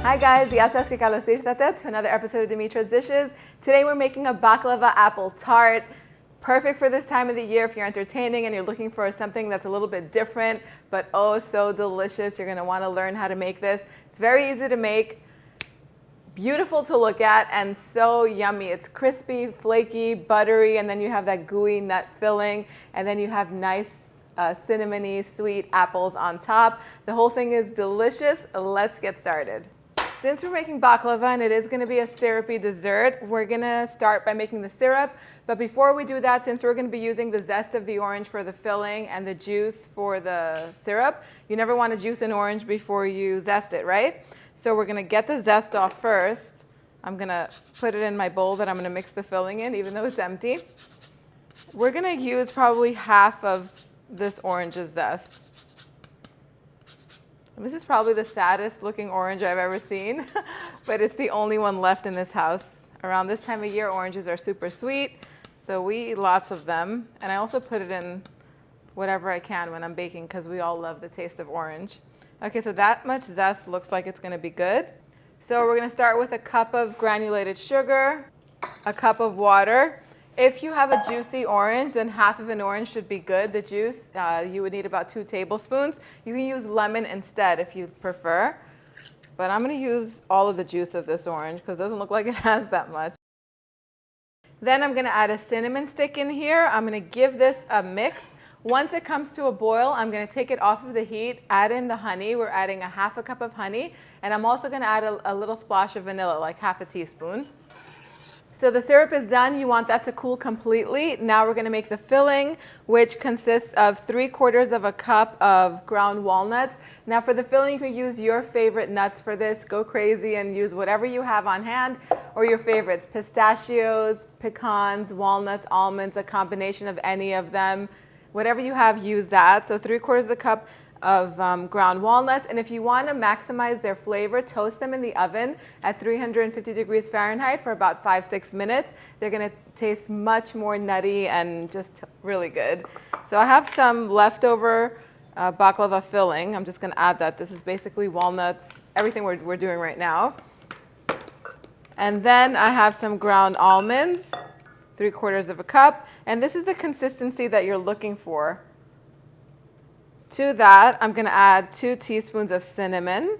Hi guys, to another episode of Dimitra's Dishes. Today we're making a baklava apple tart. Perfect for this time of the year if you're entertaining and you're looking for something that's a little bit different, but oh so delicious. You're gonna wanna learn how to make this. It's very easy to make, beautiful to look at, and so yummy. It's crispy, flaky, buttery, and then you have that gooey nut filling, and then you have nice cinnamony, sweet apples on top. The whole thing is delicious. Let's get started. Since we're making baklava and it is going to be a syrupy dessert, we're going to start by making the syrup. But before we do that, since we're going to be using the zest of the orange for the filling and the juice for the syrup, you never want to juice an orange before you zest it, right? So we're going to get the zest off first. I'm going to put it in my bowl that I'm going to mix the filling in, even though it's empty. We're going to use probably half of this orange's zest. This is probably the saddest looking orange I've ever seen, but it's the only one left in this house. Around this time of year, oranges are super sweet, so we eat lots of them. And I also put it in whatever I can when I'm baking because we all love the taste of orange. Okay, so that much zest looks like it's gonna be good. So we're gonna start with a cup of granulated sugar, a cup of water. If you have a juicy orange, then half of an orange should be good, the juice. You would need about 2 tablespoons. You can use lemon instead if you prefer. But I'm going to use all of the juice of this orange because it doesn't look like it has that much. Then I'm going to add a cinnamon stick in here. I'm going to give this a mix. Once it comes to a boil, I'm going to take it off of the heat, add in the honey. We're adding a half a cup of honey. And I'm also going to add a little splash of vanilla, like half a teaspoon. So the syrup is done. You want that to cool completely. Now we're going to make the filling, which consists of 3/4 of a cup of ground walnuts. Now for the filling, you can use your favorite nuts for this. Go crazy and use whatever you have on hand or your favorites. Pistachios, pecans, walnuts, almonds, a combination of any of them. Whatever you have, use that. So 3/4 of a cup of ground walnuts, and if you want to maximize their flavor, toast them in the oven at 350 degrees Fahrenheit for about 5-6 minutes. They're going to taste much more nutty and just really good. So I have some leftover baklava filling. I'm just going to add that. This is basically walnuts, everything we're doing right now. And then I have some ground almonds, 3/4 of a cup, and this is the consistency that you're looking for. To that, I'm going to add 2 teaspoons of cinnamon,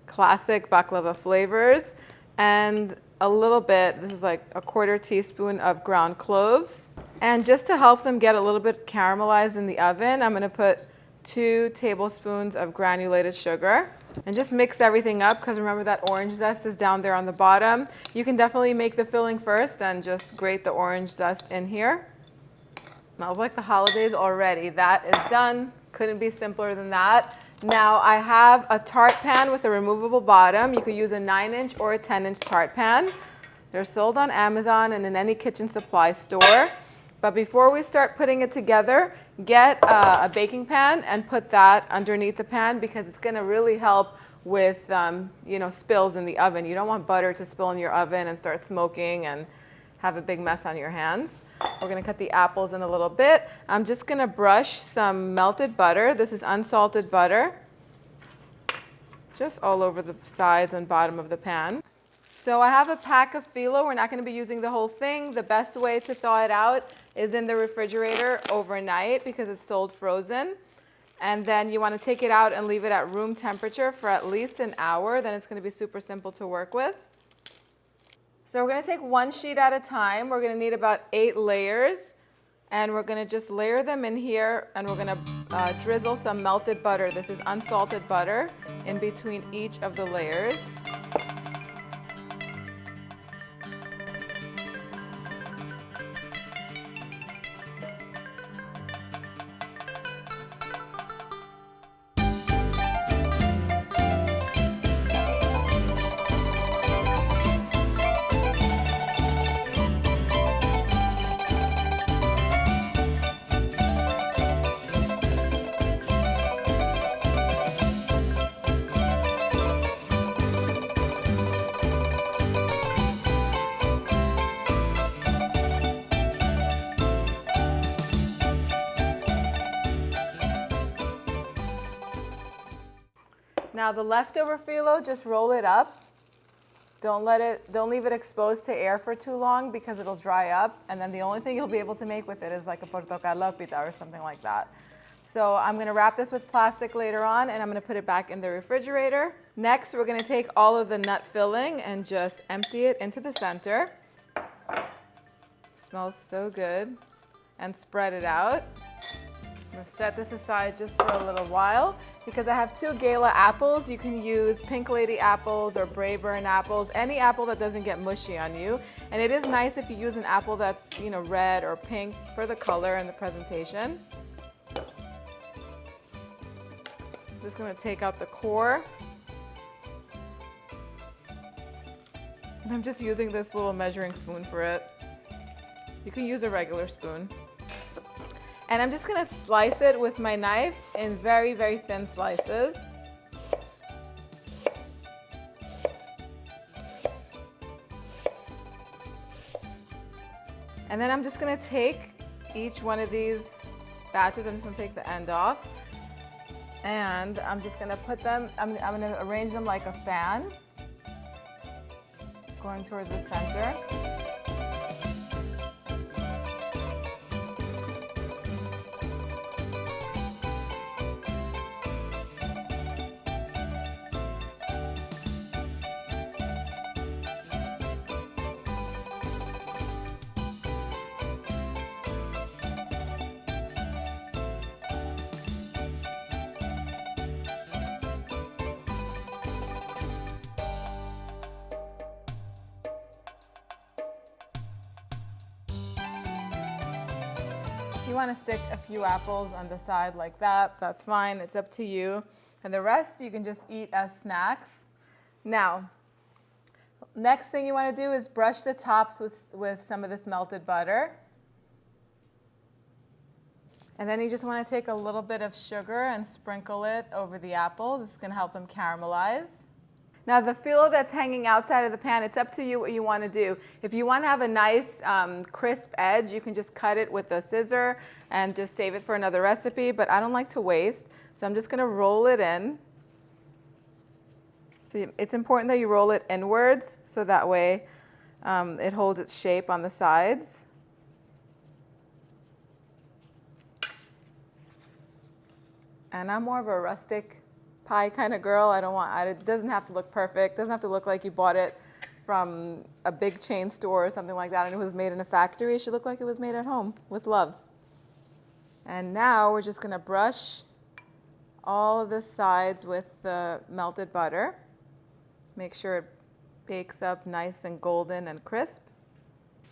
classic baklava flavors, and a little bit, this is like a 1/4 teaspoon of ground cloves. And just to help them get a little bit caramelized in the oven, I'm going to put 2 tablespoons of granulated sugar. And just mix everything up because remember that orange zest is down there on the bottom. You can definitely make the filling first and just grate the orange zest in here. Smells like the holidays already. That is done. Couldn't be simpler than that. Now I have a tart pan with a removable bottom. You could use a 9-inch or a 10-inch tart pan. They're sold on Amazon and in any kitchen supply store. But before we start putting it together, get a baking pan and put that underneath the pan because it's going to really help with spills in the oven. You don't want butter to spill in your oven and start smoking and have a big mess on your hands. We're going to cut the apples in a little bit. I'm just going to brush some melted butter. This is unsalted butter, just all over the sides and bottom of the pan. So I have a pack of phyllo. We're not going to be using the whole thing. The best way to thaw it out is in the refrigerator overnight because it's sold frozen. And then you want to take it out and leave it at room temperature for at least an hour. Then it's going to be super simple to work with. So we're going to take one sheet at a time. We're going to need about 8 layers. And we're going to just layer them in here. And we're going to drizzle some melted butter. This is unsalted butter in between each of the layers. Now the leftover phyllo, just roll it up. Don't leave it exposed to air for too long because it'll dry up. And then the only thing you'll be able to make with it is like a portocalopita or something like that. So I'm gonna wrap this with plastic later on and I'm gonna put it back in the refrigerator. Next, we're gonna take all of the nut filling and just empty it into the center. Smells so good. And spread it out. I'm gonna set this aside just for a little while because I have 2 Gala apples. You can use Pink Lady apples or Braeburn apples, any apple that doesn't get mushy on you. And it is nice if you use an apple that's, you know, red or pink for the color and the presentation. Just gonna take out the core. And I'm just using this little measuring spoon for it. You can use a regular spoon. And I'm just gonna slice it with my knife in very, very thin slices. And then I'm just gonna take each one of these batches, I'm just gonna take the end off. And I'm just gonna put them, I'm gonna arrange them like a fan, going towards the center. If you want to stick a few apples on the side like that, that's fine. It's up to you. And the rest you can just eat as snacks. Now, next thing you want to do is brush the tops with some of this melted butter. And then you just want to take a little bit of sugar and sprinkle it over the apples. This is going to help them caramelize. Now the phyllo that's hanging outside of the pan, it's up to you what you want to do. If you want to have a nice crisp edge, you can just cut it with a scissor and just save it for another recipe, but I don't like to waste. So I'm just going to roll it in. So it's important that you roll it inwards so that way it holds its shape on the sides. And I'm more of a rustic pie kind of girl. It doesn't have to look perfect. It doesn't have to look like you bought it from a big chain store or something like that and it was made in a factory. It should look like it was made at home with love. And now we're just going to brush all of the sides with the melted butter. Make sure it bakes up nice and golden and crisp.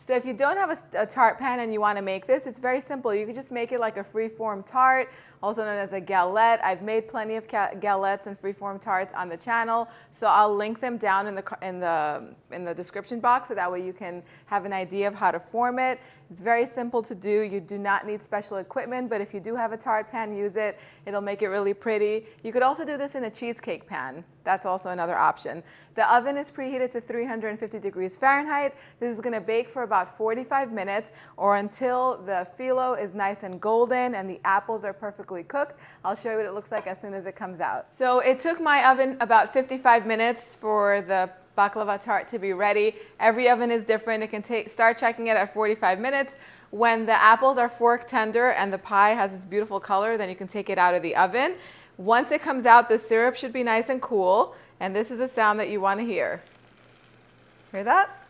So if you don't have a tart pan and you want to make this, it's very simple. You can just make it like a free-form tart, also known as a galette. I've made plenty of galettes and free-form tarts on the channel, so I'll link them down in the description box so that way you can have an idea of how to form it. It's very simple to do. You do not need special equipment, but if you do have a tart pan, use it. It'll make it really pretty. You could also do this in a cheesecake pan. That's also another option. The oven is preheated to 350 degrees Fahrenheit. This is going to bake for about 45 minutes or until the phyllo is nice and golden and the apples are perfectly cooked. I'll show you what it looks like as soon as it comes out. So it took my oven about 55 minutes for the baklava tart to be ready. Every oven is different. It can start checking it at 45 minutes. When the apples are fork tender and the pie has this beautiful color, then you can take it out of the oven. Once it comes out, the syrup should be nice and cool. And this is the sound that you want to hear. Hear that?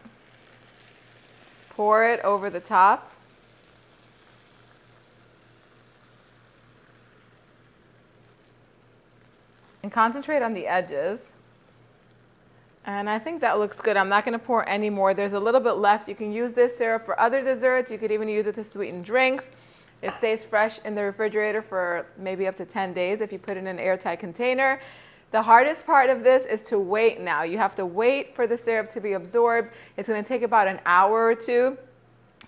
Pour it over the top. And concentrate on the edges. And I think that looks good. I'm not going to pour any more. There's a little bit left. You can use this syrup for other desserts. You could even use it to sweeten drinks. It stays fresh in the refrigerator for maybe up to 10 days if you put it in an airtight container. The hardest part of this is to wait now. You have to wait for the syrup to be absorbed. It's going to take about an hour or two.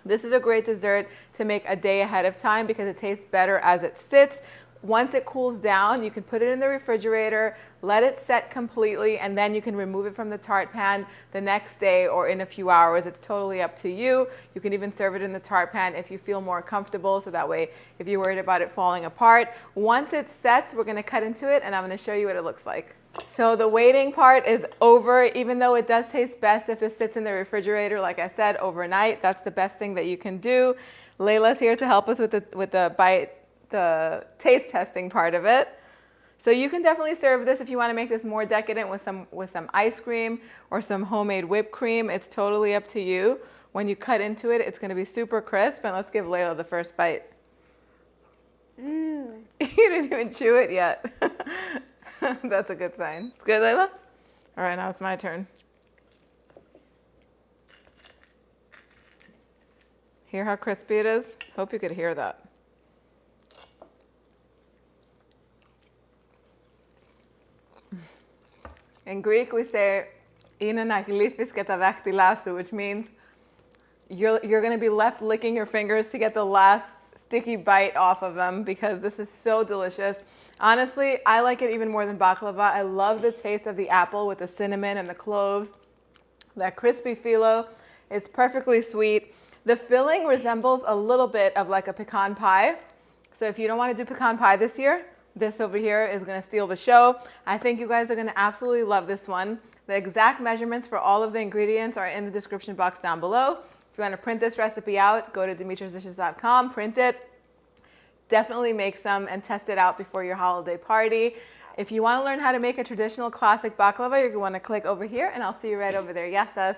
This is a great dessert to make a day ahead of time because it tastes better as it sits. Once it cools down, you can put it in the refrigerator, let it set completely, and then you can remove it from the tart pan the next day or in a few hours. It's totally up to you. You can even serve it in the tart pan if you feel more comfortable, so that way if you're worried about it falling apart. Once it sets, we're going to cut into it, and I'm going to show you what it looks like. So the waiting part is over, even though it does taste best if this sits in the refrigerator, like I said, overnight. That's the best thing that you can do. Layla's here to help us with the taste testing part of it. So you can definitely serve this if you want to make this more decadent with some ice cream or some homemade whipped cream. It's totally up to you. When you cut into it, it's going to be super crisp. And let's give Layla the first bite. You didn't even chew it yet. That's a good sign. It's good, Layla? All right, now it's my turn. Hear how crispy it is? Hope you could hear that. In Greek, we say, "Είναι να γλύφεις και τα δάχτυλά σου," which means you're going to be left licking your fingers to get the last sticky bite off of them because this is so delicious. Honestly, I like it even more than baklava. I love the taste of the apple with the cinnamon and the cloves. That crispy phyllo is perfectly sweet. The filling resembles a little bit of like a pecan pie. So if you don't want to do pecan pie this year, this over here is going to steal the show. I think you guys are going to absolutely love this one. The exact measurements for all of the ingredients are in the description box down below. If you want to print this recipe out, go to dimitrasdishes.com, print it. Definitely make some and test it out before your holiday party. If you want to learn how to make a traditional classic baklava, you're going to want to click over here and I'll see you right over there. Yes, sis.